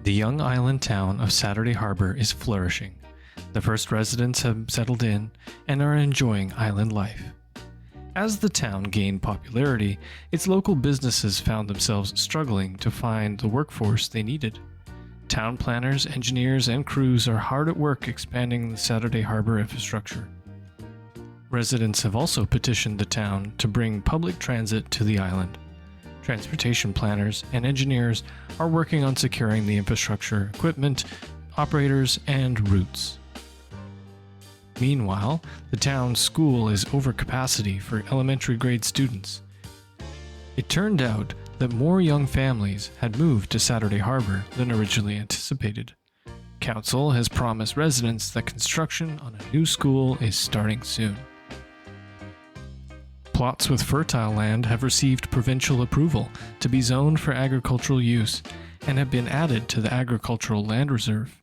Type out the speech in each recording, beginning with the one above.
The young island town of Saturday Harbor is flourishing. The first residents have settled in and are enjoying island life. As the town gained popularity, its local businesses found themselves struggling to find the workforce they needed. Town planners, engineers, and crews are hard at work expanding the Saturday Harbor infrastructure. Residents have also petitioned the town to bring public transit to the island. Transportation planners and engineers are working on securing the infrastructure, equipment, operators, and routes. Meanwhile, the town's school is over capacity for elementary grade students. It turned out that more young families had moved to Saturday Harbor than originally anticipated. Council has promised residents that construction on a new school is starting soon. Plots with fertile land have received provincial approval to be zoned for agricultural use and have been added to the Agricultural Land Reserve.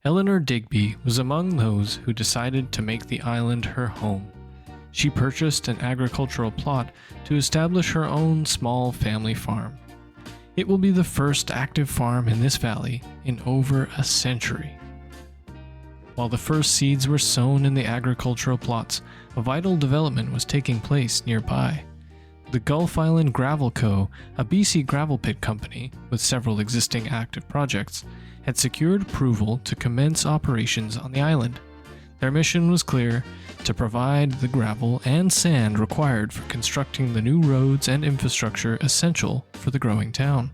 Eleanor Digby was among those who decided to make the island her home. She purchased an agricultural plot to establish her own small family farm. It will be the first active farm in this valley in over a century. While the first seeds were sown in the agricultural plots, a vital development was taking place nearby. The Gulf Island Gravel Co., a BC gravel pit company with several existing active projects, had secured approval to commence operations on the island. Their mission was clear: to provide the gravel and sand required for constructing the new roads and infrastructure essential for the growing town.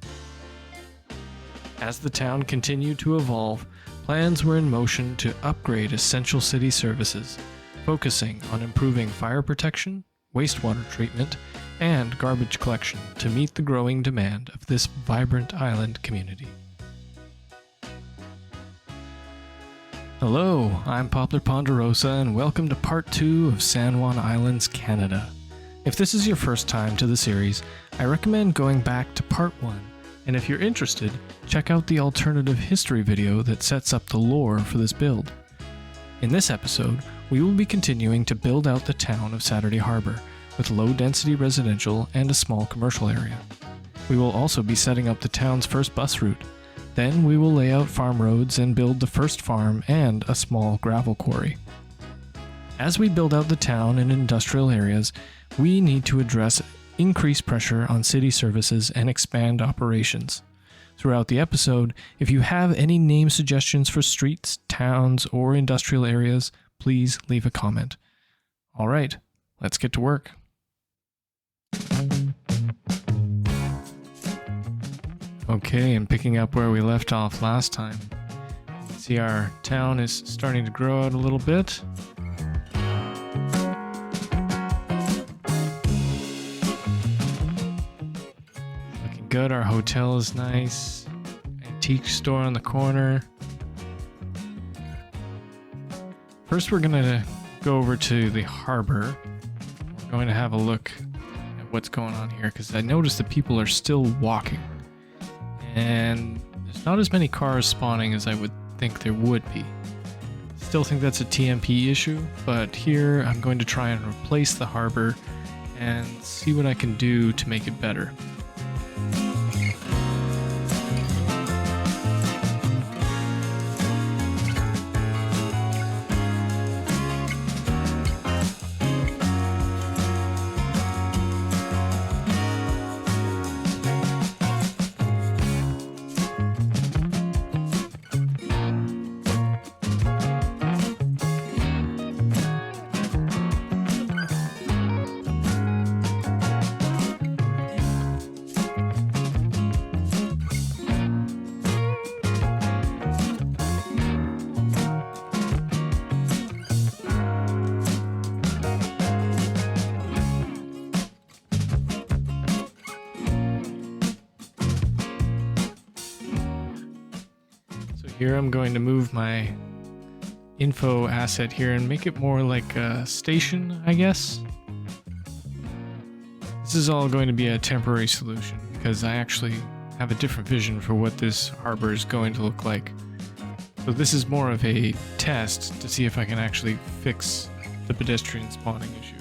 As the town continued to evolve, plans were in motion to upgrade essential city services, focusing on improving fire protection, wastewater treatment, and garbage collection to meet the growing demand of this vibrant island community. Hello, I'm Poplar Ponderosa, and welcome to Part 2 of San Juan Islands, Canada. If this is your first time to the series, I recommend going back to Part 1, and if you're interested, check out the alternative history video that sets up the lore for this build. In this episode, we will be continuing to build out the town of Saturday Harbor, with low-density residential and a small commercial area. We will also be setting up the town's first bus route. Then we will lay out farm roads and build the first farm and a small gravel quarry. As we build out the town and industrial areas, we need to address increased pressure on city services and expand operations. Throughout the episode, if you have any name suggestions for streets, towns, or industrial areas, please leave a comment. Alright, let's get to work. Okay, and picking up where we left off last time. You can see our town is starting to grow out a little bit. Looking good, our hotel is nice. Antique store on the corner. First we're going to go over to the harbor. We're going to have a look at what's going on here, because I noticed that people are still walking. And there's not as many cars spawning as I would think there would be. Still think that's a TMP issue, but here I'm going to try and replace the harbor and see what I can do to make it better. Here I'm going to move my info asset here and make it more like a station, I guess. This is all going to be a temporary solution because I actually have a different vision for what this harbor is going to look like. So this is more of a test to see if I can actually fix the pedestrian spawning issue.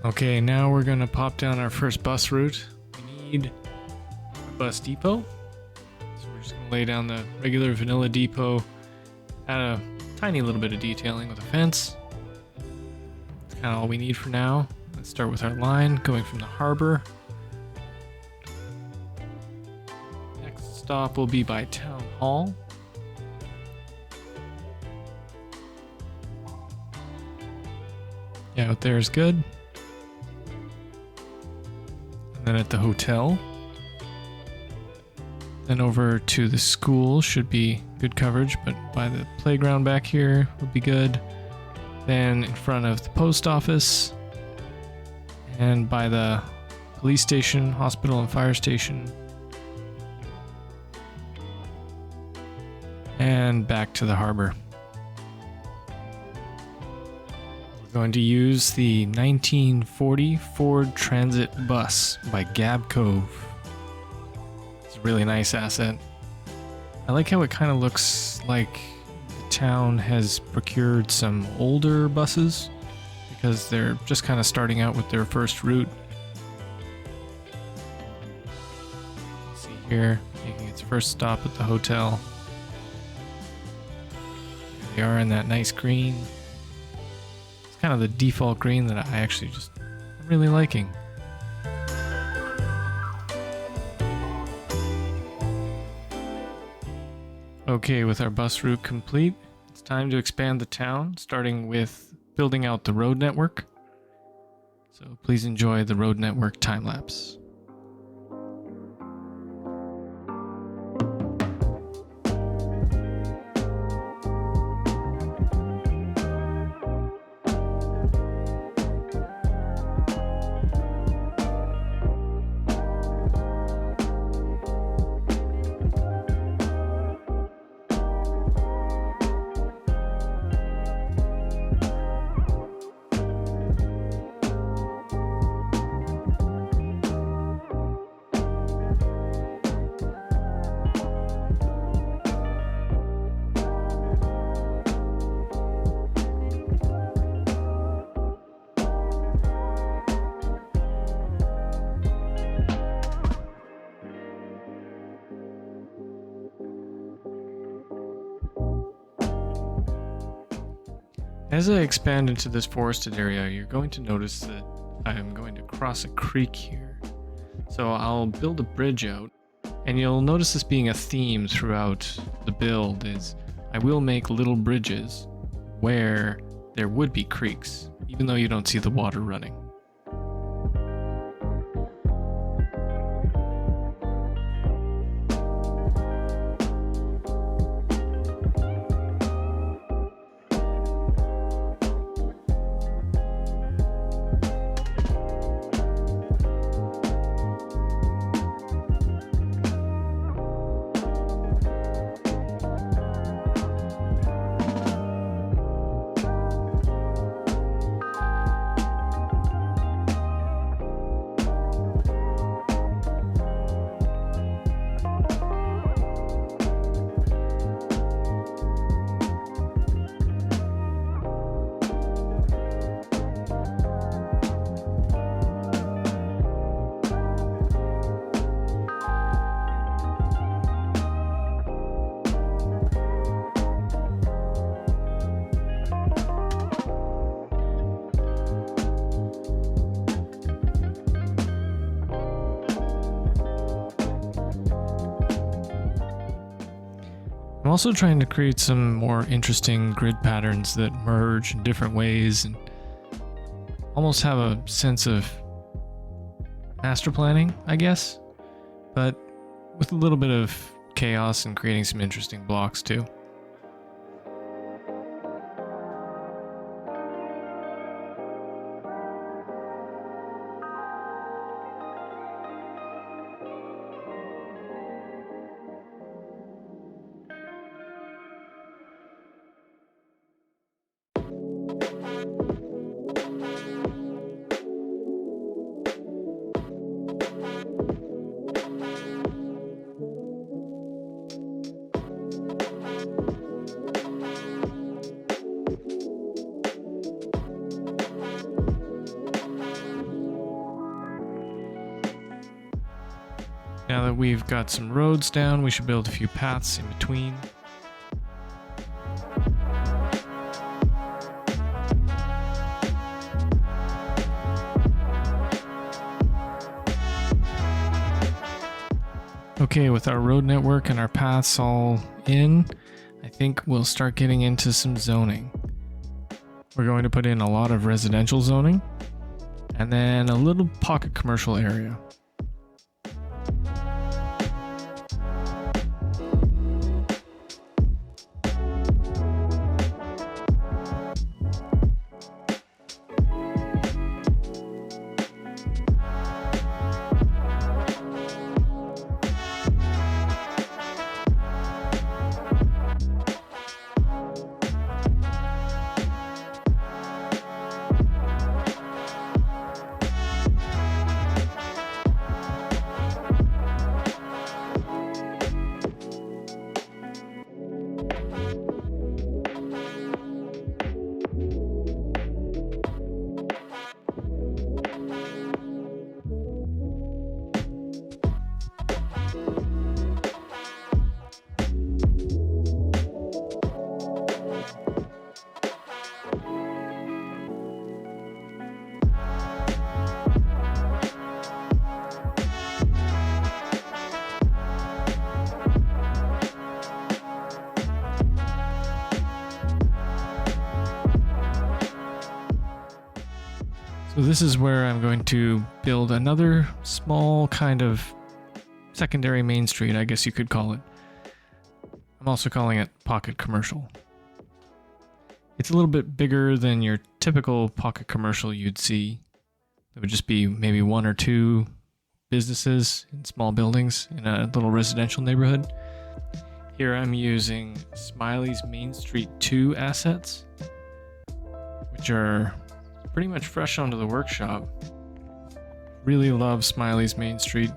Okay, now we're gonna pop down our first bus route. We need a bus depot. So we're just gonna lay down the regular vanilla depot, add a tiny little bit of detailing with a fence. That's kind of all we need for now. Let's start with our line going from the harbor. Next stop will be by Town Hall. Yeah, out there is good. And then at the hotel. Then over to the school should be good coverage, but by the playground back here would be good. Then in front of the post office. And by the police station, hospital, and fire station. And back to the harbor. Going to use the 1940 Ford Transit bus by Gab Cove. It's a really nice asset. I like how it kind of looks like the town has procured some older buses because they're just kind of starting out with their first route. See here, making its first stop at the hotel. Here they are in that nice green. Kind of the default green that I actually just am really liking. Okay, with our bus route complete, it's time to expand the town, starting with building out the road network. So please enjoy the road network time lapse. As I expand into this forested area, you're going to notice that I'm going to cross a creek here. So I'll build a bridge out, and you'll notice this being a theme throughout the build is I will make little bridges where there would be creeks, even though you don't see the water running. I'm also trying to create some more interesting grid patterns that merge in different ways and almost have a sense of master planning, I guess, but with a little bit of chaos and creating some interesting blocks too. that we've got some roads down, we should build a few paths in between. Okay, with our road network and our paths all in, I think we'll start getting into some zoning. We're going to put in a lot of residential zoning and then a little pocket commercial area. So this is where I'm going to build another small kind of secondary main street, I guess you could call it. I'm also calling it pocket commercial. It's a little bit bigger than your typical pocket commercial you'd see. It would just be maybe one or two businesses in small buildings in a little residential neighborhood. Here I'm using Smiley's Main Street 2 assets, which are pretty much fresh onto the workshop. Really love Smiley's Main Street.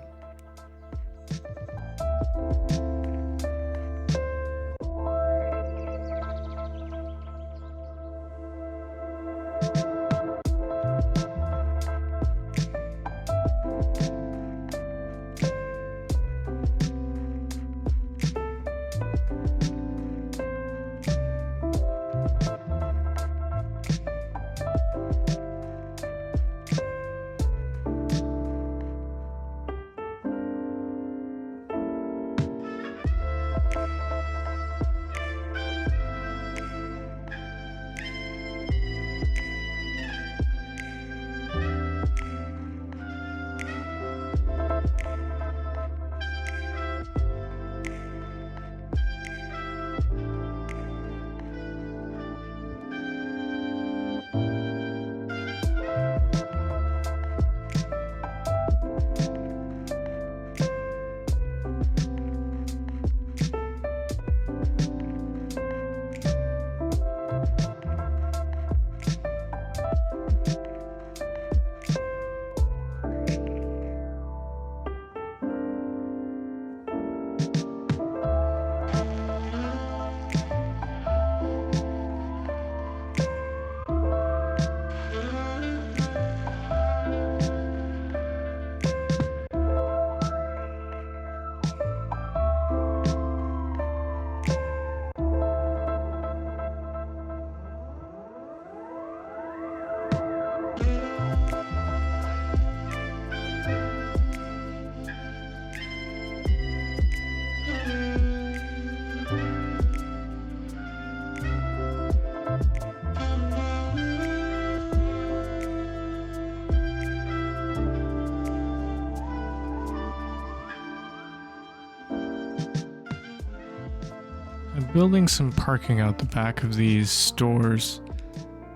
I'm building some parking out the back of these stores.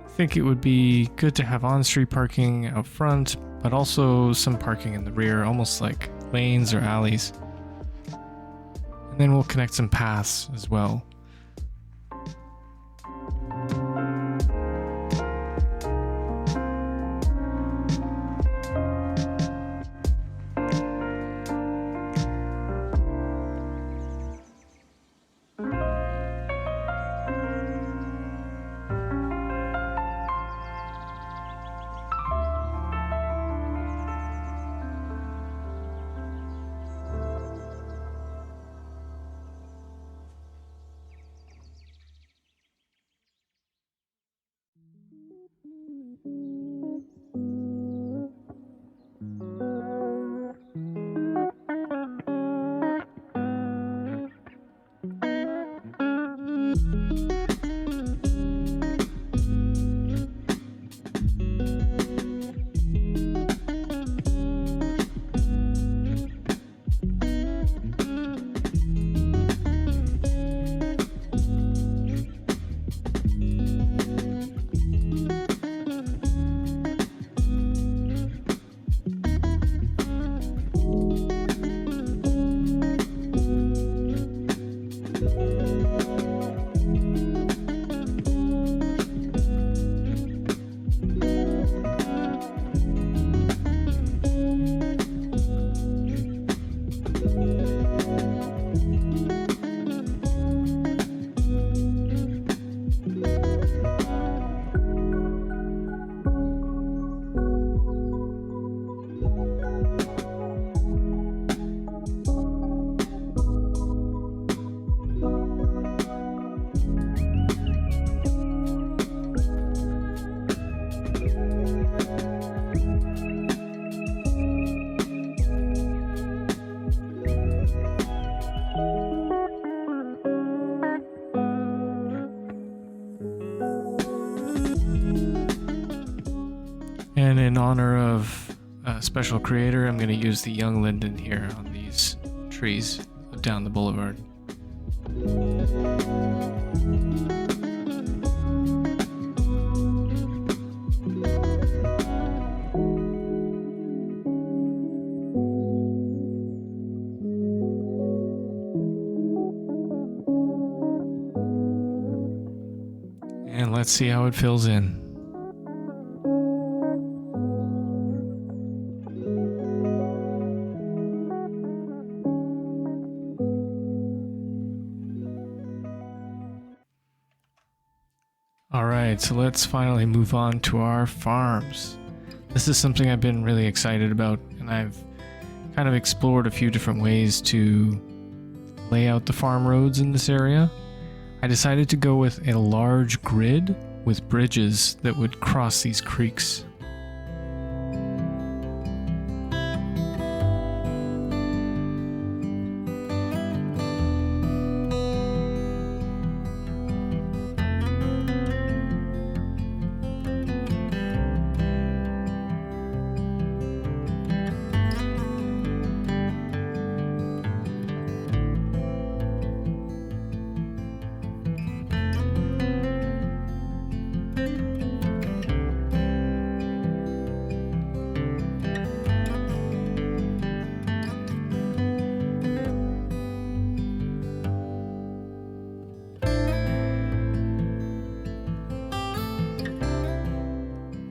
I think it would be good to have on-street parking out front, but also some parking in the rear, almost like lanes or alleys. And then we'll connect some paths as well. And in honor of a special creator, I'm going to use the young linden here on these trees down the boulevard. And let's see how it fills in. Alright, so let's finally move on to our farms. This is something I've been really excited about, and I've kind of explored a few different ways to lay out the farm roads in this area. I decided to go with a large grid with bridges that would cross these creeks.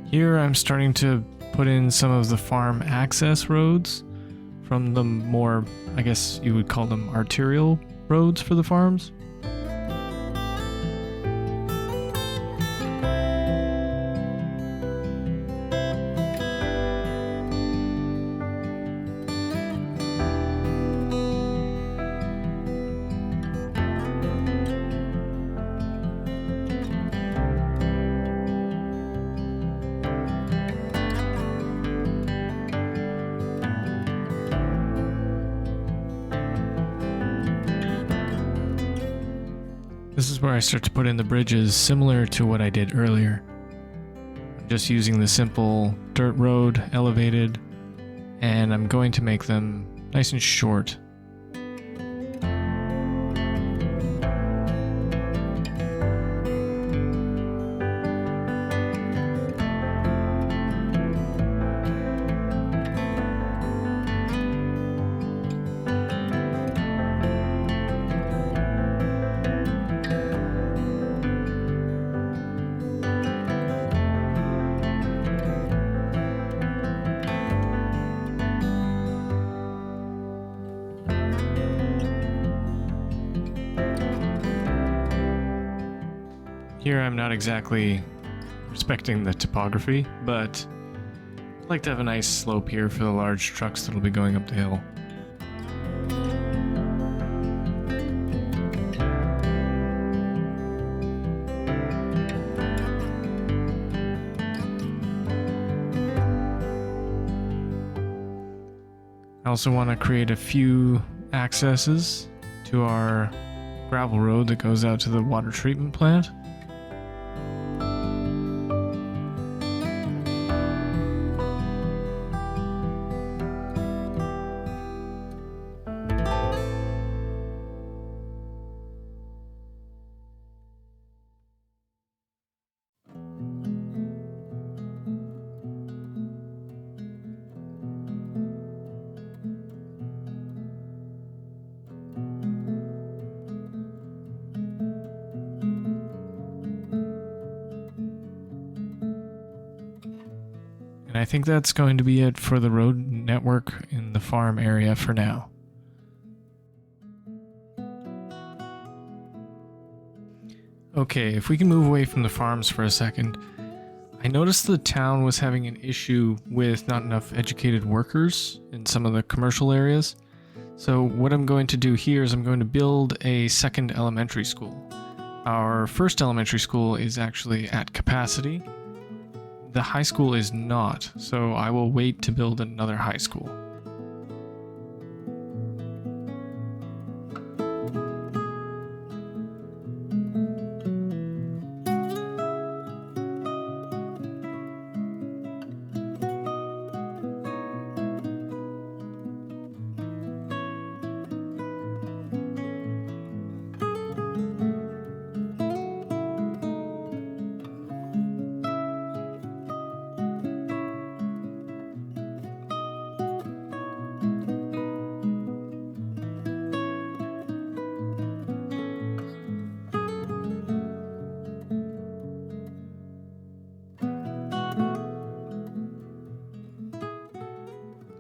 Here I'm starting to put in some of the farm access roads from the more, I guess you would call them arterial roads for the farms. This is where I start to put in the bridges similar to what I did earlier. I'm just using the simple dirt road, elevated, and I'm going to make them nice and short. Here I'm not exactly respecting the topography, but I'd like to have a nice slope here for the large trucks that'll be going up the hill. I also want to create a few accesses to our gravel road that goes out to the water treatment plant. And I think that's going to be it for the road network in the farm area for now. Okay, if we can move away from the farms for a second, I noticed the town was having an issue with not enough educated workers in some of the commercial areas. So what I'm going to do here is I'm going to build a second elementary school. Our first elementary school is actually at capacity. The high school is not, so I will wait to build another high school.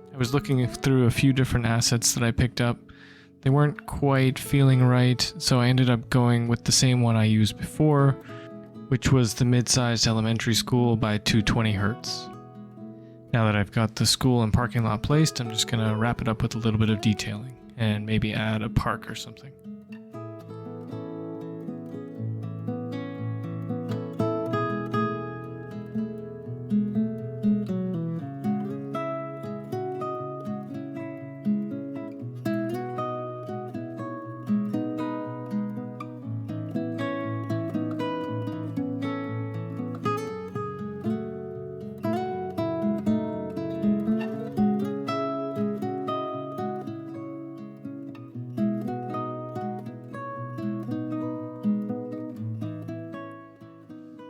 I was looking through a few different assets that I picked up. They weren't quite feeling right, so I ended up going with the same one I used before, which was the mid-sized elementary school by 220 Hz. Now that I've got the school and parking lot placed, I'm just going to wrap it up with a little bit of detailing and maybe add a park or something.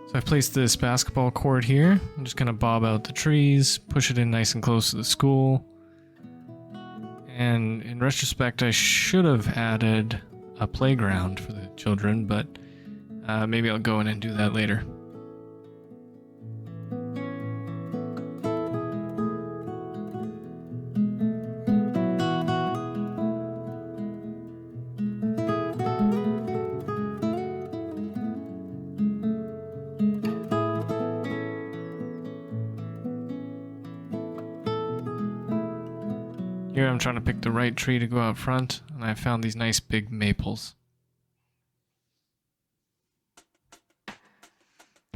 So I've placed this basketball court here. I'm just going to bob out the trees, push it in nice and close to the school. And in retrospect, I should have added a playground for the children, but maybe I'll go in and do that later. Here I'm trying to pick the right tree to go out front, and I found these nice big maples.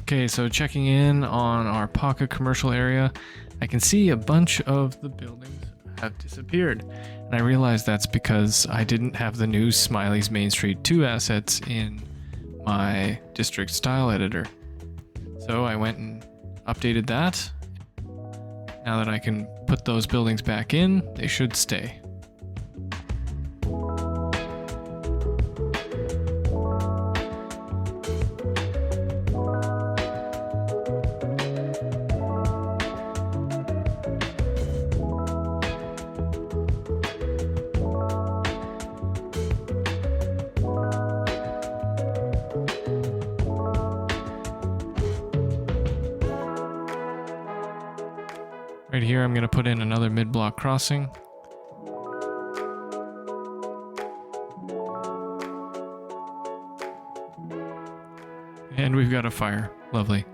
Okay, so checking in on our pocket commercial area, I can see a bunch of the buildings have disappeared. And I realized that's because I didn't have the new Smiley's Main Street 2 assets in my district style editor. So I went and updated that. Now that I can put those buildings back in, they should stay. Right here, I'm going to put in another mid-block crossing. And we've got a fire. Lovely.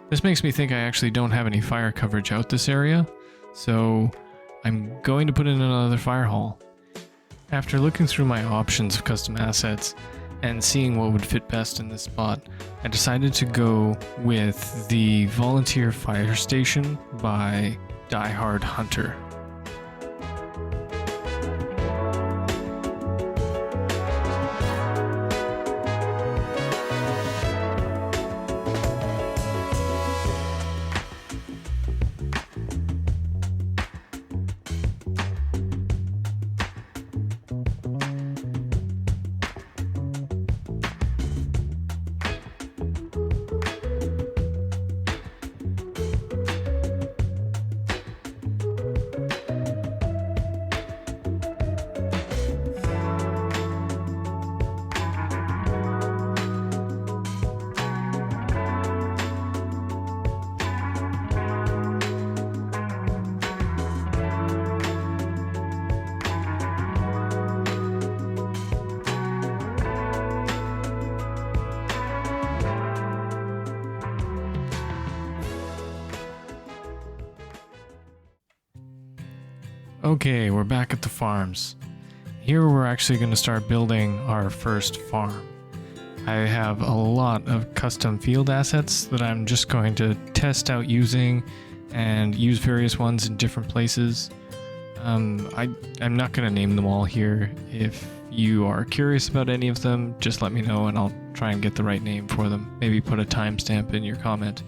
This makes me think I actually don't have any fire coverage out this area, so I'm going to put in another fire hall. After looking through my options of custom assets and seeing what would fit best in this spot, I decided to go with the Volunteer Fire Station by Die Hard Hunter. Okay, we're back at the farms. Here we're actually going to start building our first farm. I have a lot of custom field assets that I'm just going to test out using and use various ones in different places. I'm not going to name them all here. If you are curious about any of them, just let me know and I'll try and get the right name for them. Maybe put a timestamp in your comment.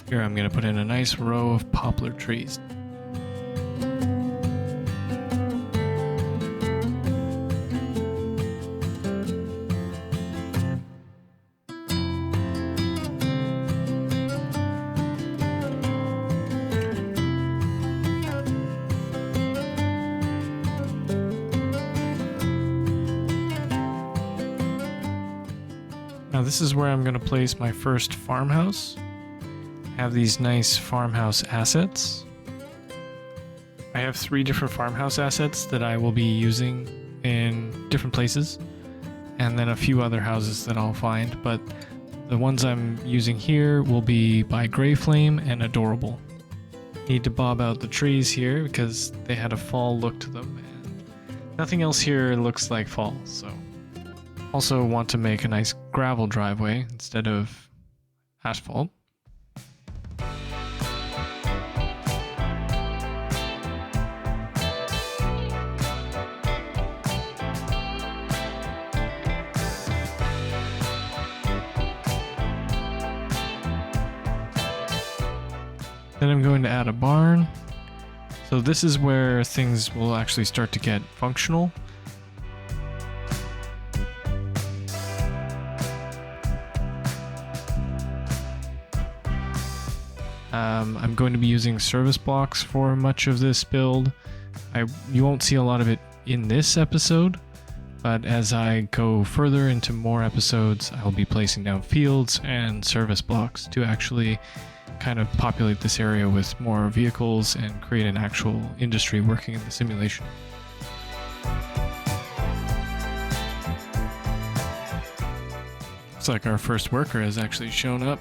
Here I'm going to put in a nice row of poplar trees. Now this is where I'm going to place my first farmhouse. I have these nice farmhouse assets. I have 3 different farmhouse assets that I will be using in different places, and then a few other houses that I'll find, but the ones I'm using here will be by Grey Flame and Adorable. Need to bob out the trees here because they had a fall look to them, and nothing else here looks like fall, so. Also want to make a nice gravel driveway instead of asphalt. Then I'm going to add a barn. So this is where things will actually start to get functional. I'm going to be using service blocks for much of this build. You won't see a lot of it in this episode, but as I go further into more episodes, I'll be placing down fields and service blocks to actually kind of populate this area with more vehicles and create an actual industry working in the simulation. Looks like our first worker has actually shown up.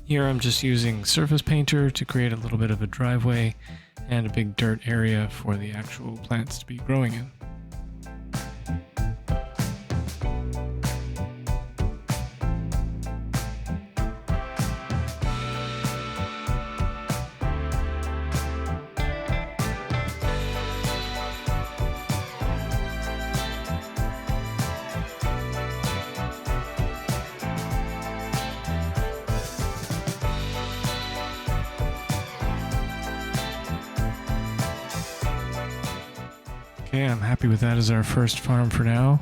Here I'm just using surface painter to create a little bit of a driveway and a big dirt area for the actual plants to be growing in. Okay, I'm happy with that as our first farm for now.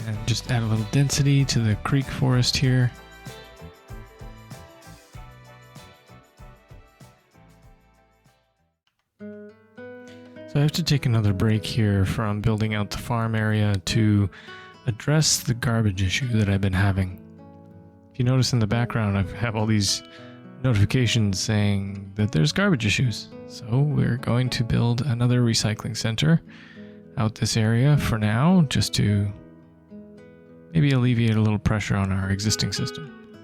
And just add a little density to the creek forest here. So I have to take another break here from building out the farm area to address the garbage issue that I've been having. If you notice in the background, I have all these notifications saying that there's garbage issues. So we're going to build another recycling center out this area for now, just to maybe alleviate a little pressure on our existing system.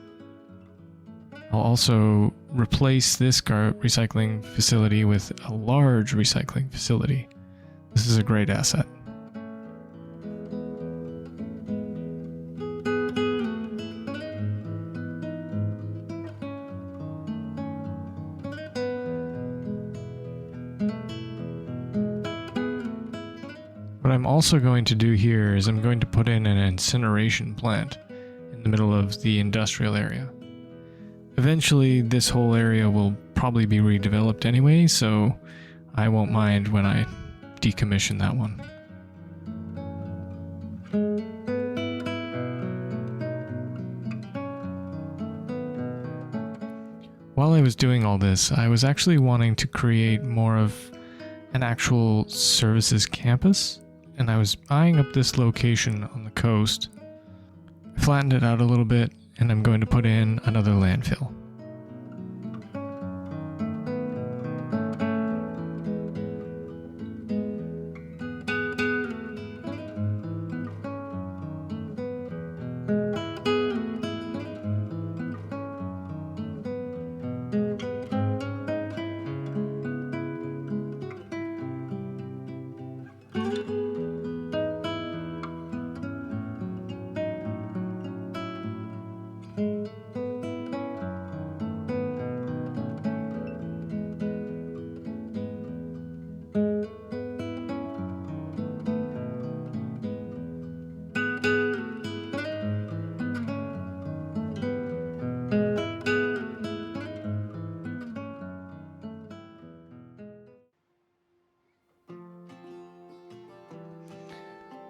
I'll also replace this recycling facility with a large recycling facility. This is a great asset. What I'm also going to do here is I'm going to put in an incineration plant in the middle of the industrial area. Eventually, this whole area will probably be redeveloped anyway, so I won't mind when I decommission that one. While I was doing all this, I was actually wanting to create more of an actual services campus, and I was eyeing up this location on the coast. I flattened it out a little bit, and I'm going to put in another landfill.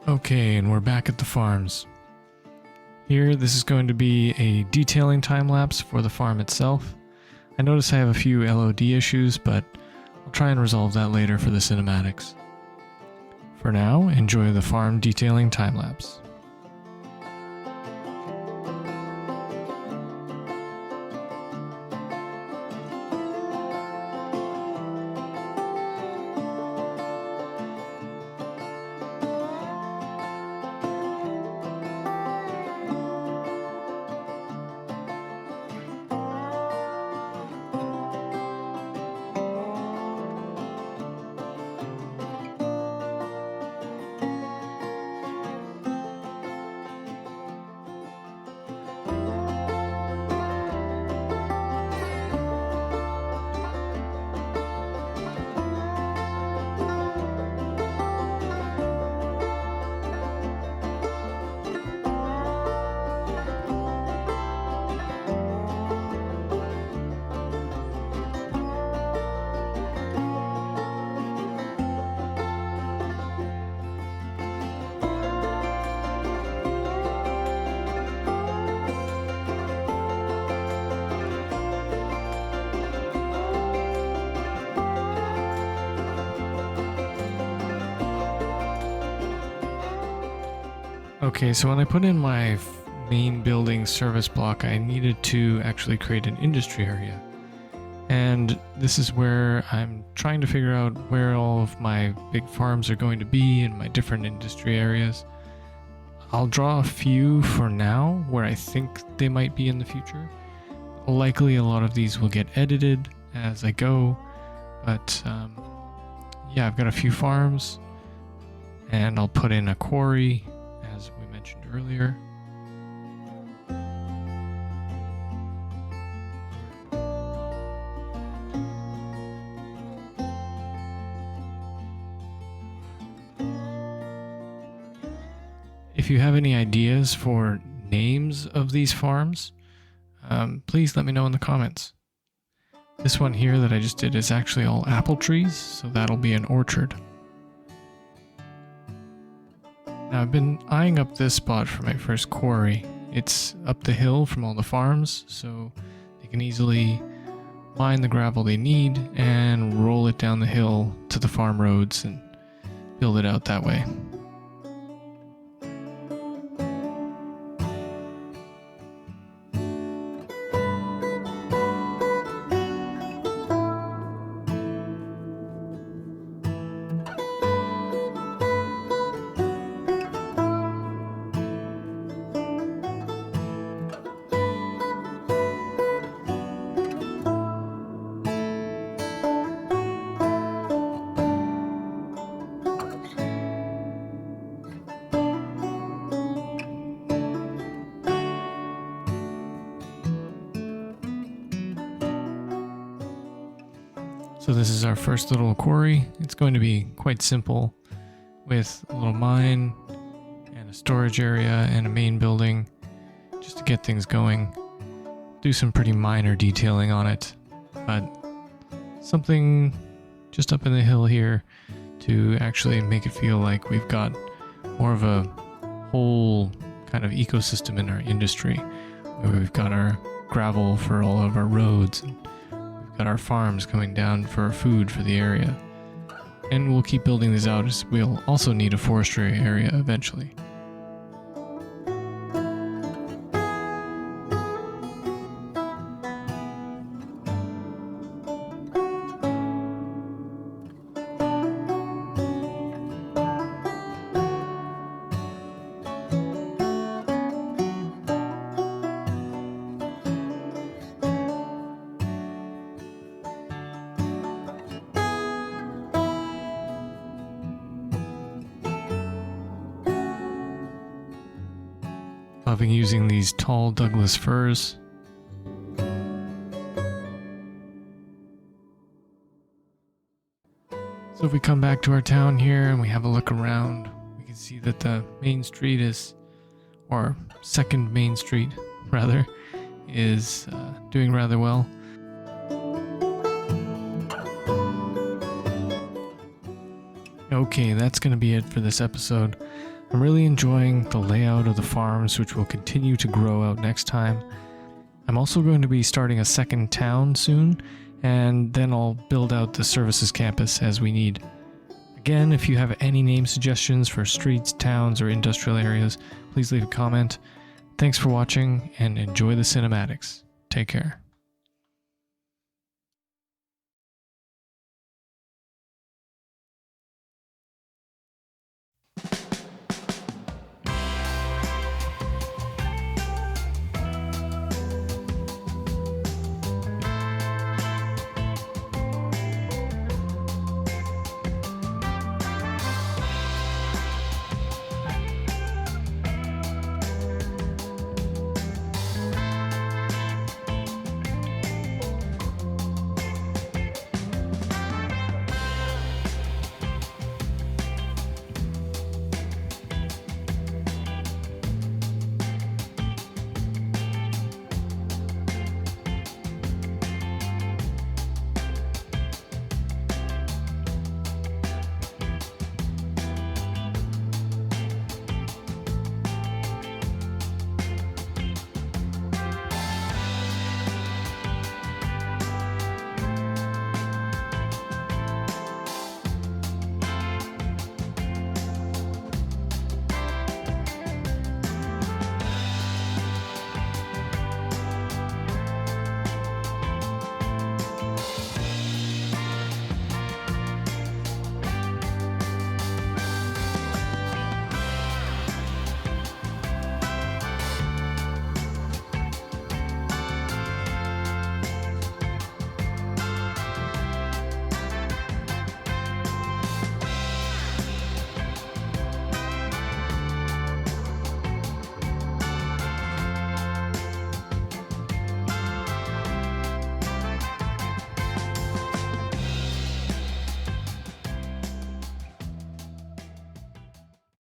Okay, and we're back at the farms. Here, this is going to be a detailing time-lapse for the farm itself. I notice I have a few LOD issues, but I'll try and resolve that later for the cinematics. For now, enjoy the farm detailing time-lapse. Okay, so when I put in my main building service block, I needed to actually create an industry area. And this is where I'm trying to figure out where all of my big farms are going to be in my different industry areas. I'll draw a few for now where I think they might be in the future. Likely a lot of these will get edited as I go, but yeah, I've got a few farms, and I'll put in a quarry as we mentioned earlier. If you have any ideas for names of these farms, please let me know in the comments. This one here that I just did is actually all apple trees, so that'll be an orchard. Now I've been eyeing up this spot for my first quarry. It's up the hill from all the farms, so they can easily mine the gravel they need and roll it down the hill to the farm roads and build it out that way. So this is our first little quarry. It's going to be quite simple with a little mine and a storage area and a main building just to get things going. Do some pretty minor detailing on it, but something just up in the hill here to actually make it feel like we've got more of a whole kind of ecosystem in our industry, where we've got our gravel for all of our roads, and we've got our farms coming down for food for the area. And we'll keep building these out as we'll also need a forestry area eventually. Loving using these tall Douglas firs. So if we come back to our town here and we have a look around, we can see that the main street is, or second main street rather, is doing rather well. Okay, that's going to be it for this episode. I'm really enjoying the layout of the farms, which will continue to grow out next time. I'm also going to be starting a second town soon, and then I'll build out the services campus as we need. Again, if you have any name suggestions for streets, towns, or industrial areas, please leave a comment. Thanks for watching, and enjoy the cinematics. Take care.